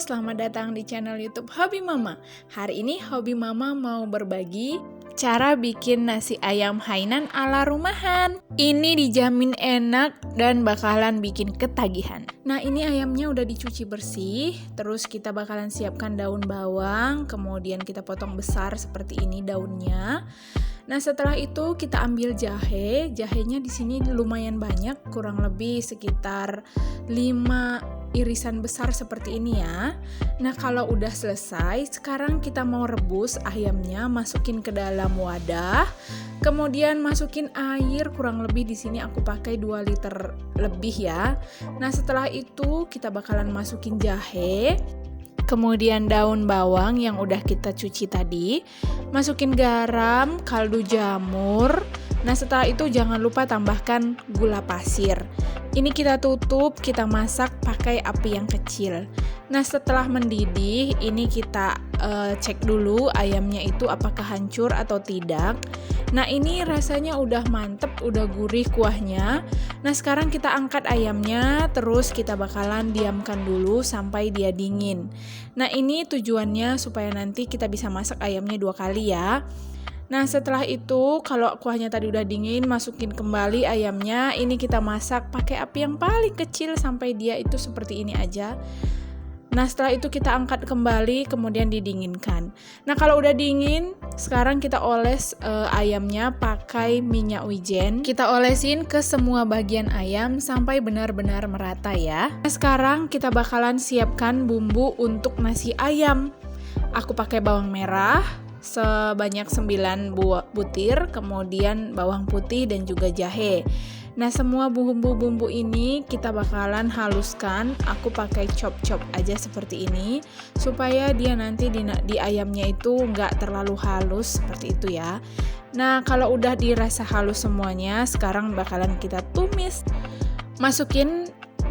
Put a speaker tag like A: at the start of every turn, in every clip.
A: selamat datang di channel YouTube Hobi Mama. Hari ini Hobi Mama mau berbagi cara bikin nasi ayam Hainan ala rumahan. Ini dijamin enak dan bakalan bikin ketagihan. Nah, ini ayamnya udah dicuci bersih. Terus kita bakalan siapkan daun bawang, kemudian kita potong besar seperti ini daunnya. Nah, setelah itu kita ambil jahe. Jahenya di sini lumayan banyak, kurang lebih sekitar 5 irisan besar seperti ini ya. Nah, kalau udah selesai, sekarang kita mau rebus ayamnya, masukin ke dalam wadah. Kemudian masukin air, kurang lebih di sini aku pakai 2 liter lebih ya. Nah, setelah itu kita bakalan masukin jahe. Kemudian daun bawang yang udah kita cuci tadi. Masukin garam, kaldu jamur. Nah, setelah itu jangan lupa tambahkan gula pasir. Ini kita tutup, kita masak pakai api yang kecil. Nah, setelah mendidih, ini kita cek dulu ayamnya itu apakah hancur atau tidak. Nah, ini rasanya udah mantep, udah gurih kuahnya. Nah, sekarang kita angkat ayamnya, terus kita bakalan diamkan dulu sampai dia dingin. Nah, ini tujuannya supaya nanti kita bisa masak ayamnya 2 kali ya. Nah, setelah itu kalau kuahnya tadi udah dingin, masukin kembali ayamnya. Ini kita masak pakai api yang paling kecil sampai dia itu seperti ini aja. Nah, setelah itu kita angkat kembali, kemudian didinginkan. Nah, kalau udah dingin, sekarang kita oles ayamnya pakai minyak wijen. Kita olesin ke semua bagian ayam sampai benar-benar merata ya. Nah, sekarang kita bakalan siapkan bumbu untuk nasi ayam. Aku pakai bawang merah sebanyak 9 butir, kemudian bawang putih dan juga jahe. Nah, semua bumbu-bumbu ini kita bakalan haluskan. Aku pakai chop-chop aja seperti ini supaya dia nanti di ayamnya itu nggak terlalu halus seperti itu ya. Nah, kalau udah dirasa halus semuanya, sekarang bakalan kita tumis. Masukin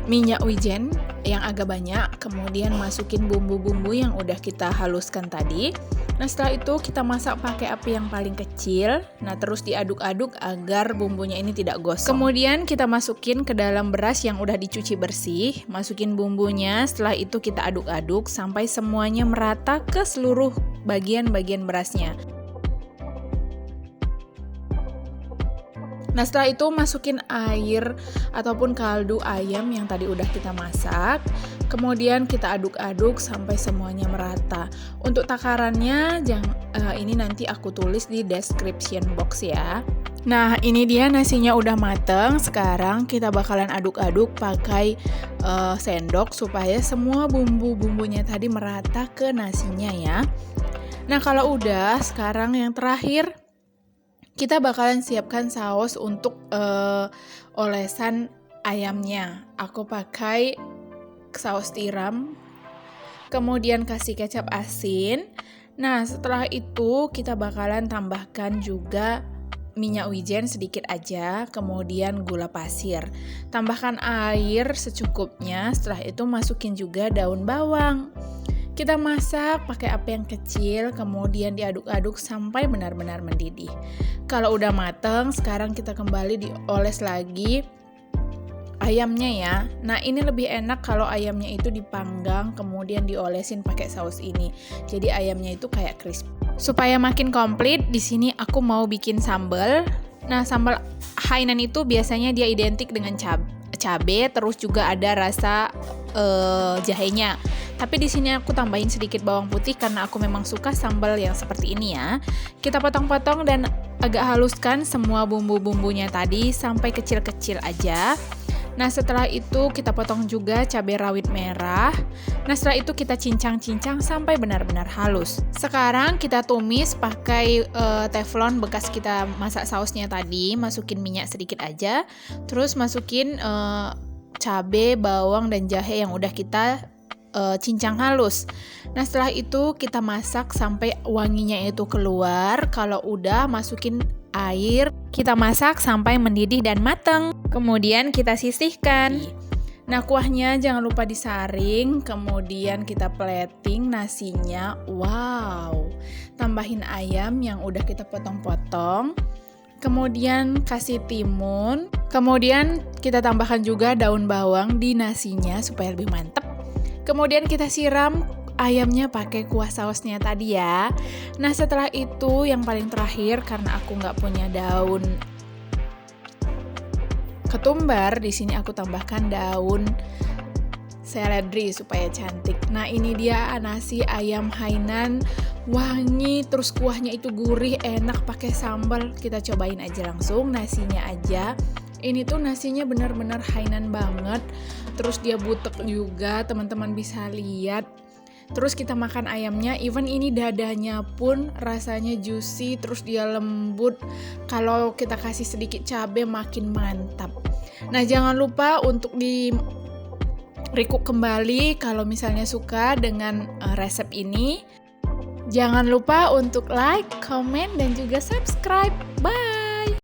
A: minyak wijen yang agak banyak, kemudian masukin bumbu-bumbu yang udah kita haluskan tadi. Nah, setelah itu kita masak pakai api yang paling kecil. Nah, terus diaduk-aduk agar bumbunya ini tidak gosong. Kemudian kita masukin ke dalam beras yang udah dicuci bersih. Masukin bumbunya, setelah itu kita aduk-aduk sampai semuanya merata ke seluruh bagian-bagian berasnya. Nah, setelah itu masukin air ataupun kaldu ayam yang tadi udah kita masak. Kemudian kita aduk-aduk sampai semuanya merata. Untuk takarannya, ini nanti aku tulis di description box ya. Nah, ini dia nasinya udah mateng. Sekarang kita bakalan aduk-aduk pakai sendok supaya semua bumbu-bumbunya tadi merata ke nasinya ya. Nah, kalau udah, sekarang yang terakhir kita bakalan siapkan saus untuk olesan ayamnya. Aku pakai saus tiram, kemudian kasih kecap asin. Nah, setelah itu kita bakalan tambahkan juga minyak wijen sedikit aja, kemudian gula pasir. Tambahkan air secukupnya, setelah itu masukin juga daun bawang. Kita masak pakai api yang kecil, kemudian diaduk-aduk sampai benar-benar mendidih. Kalau udah mateng, sekarang kita kembali dioles lagi ayamnya ya. Nah, ini lebih enak kalau ayamnya itu dipanggang, kemudian diolesin pakai saus ini. Jadi ayamnya itu kayak crispy. Supaya makin komplit, di sini aku mau bikin sambal. Nah, sambal Hainan itu biasanya dia identik dengan cabe, terus juga ada rasa jahenya. Tapi di sini aku tambahin sedikit bawang putih karena aku memang suka sambal yang seperti ini ya. Kita potong-potong dan agak haluskan semua bumbu-bumbunya tadi sampai kecil-kecil aja. Nah, setelah itu kita potong juga cabai rawit merah. Nah, setelah itu kita cincang-cincang sampai benar-benar halus. Sekarang kita tumis pakai teflon bekas kita masak sausnya tadi. Masukin minyak sedikit aja. Terus masukin cabai, bawang, dan jahe yang udah kita cincang halus. Nah, setelah itu kita masak sampai wanginya itu keluar. Kalau udah, masukin air. Kita masak sampai mendidih dan matang. Kemudian kita sisihkan. Nah, kuahnya jangan lupa disaring. Kemudian kita plating nasinya. Wow. Tambahin ayam yang udah kita potong-potong. Kemudian kasih timun. Kemudian kita tambahkan juga daun bawang di nasinya supaya lebih mantap. Kemudian kita siram ayamnya pakai kuah sausnya tadi ya. Nah setelah itu yang paling terakhir, karena aku nggak punya daun ketumbar, di sini aku tambahkan daun seledri supaya cantik. Nah ini dia nasi ayam Hainan, wangi, terus kuahnya itu gurih, enak pakai sambal. Kita cobain aja langsung nasinya aja. Ini tuh nasinya benar-benar Hainan banget. Terus dia butek juga, teman-teman bisa lihat. Terus kita makan ayamnya, even ini dadanya pun rasanya juicy, terus dia lembut. Kalau kita kasih sedikit cabai makin mantap. Nah jangan lupa untuk di recook kembali kalau misalnya suka dengan resep ini. Jangan lupa untuk like, comment, dan juga subscribe. Bye!